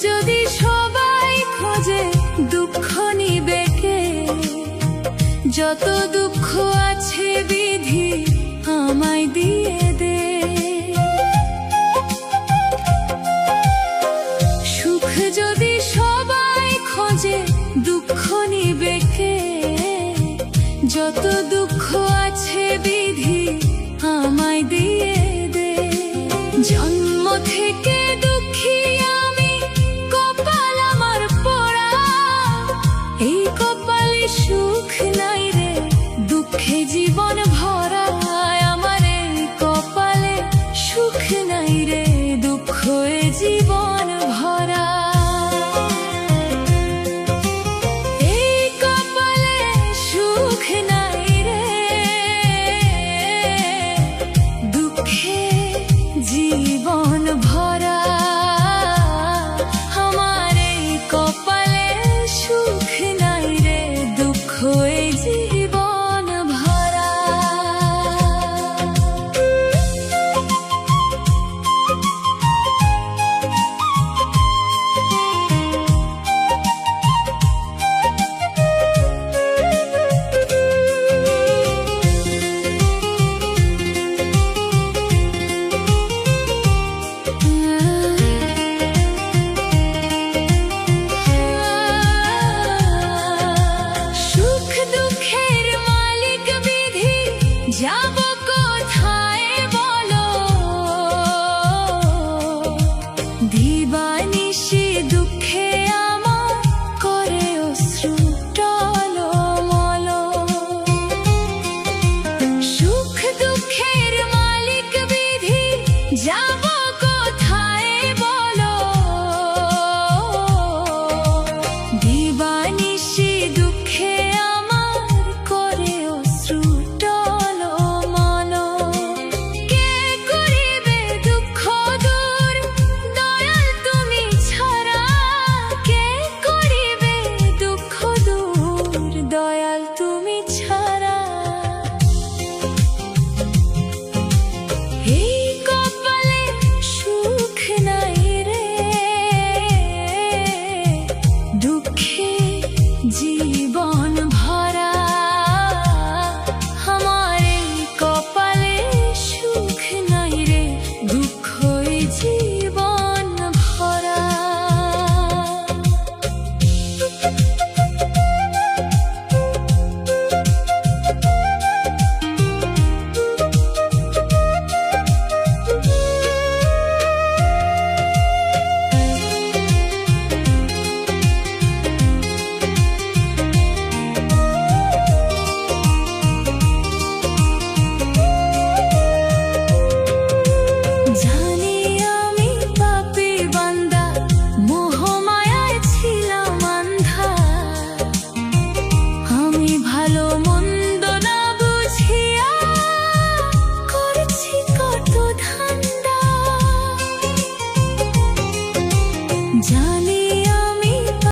যদি সবাই খোঁজে দুঃখ নিবে কে? যত দুঃখ আছে বিধি আমায় দিয়ে দে। সুখ যদি সবাই খোঁজে দুঃখ নিবে কে? যত দুঃখ আছে বিধি আমায় দিয়ে দে। জন্ম থেকে দুঃখী আমি, কপাল আমার পোড়া। এই কপালে সুখ নাই রে, দুঃখে জীবন ভরা। আমার এই কপালে সুখ নাই রে, দুঃখে জীবন ভরা। এই কপালে সুখ নাই রে, দুঃখে জীবন ভরা। আমার এই কপালে সুখ নাই রে, দুঃখে জীবন ভরা। সুখ দুঃখের মালিক বিধি, যাব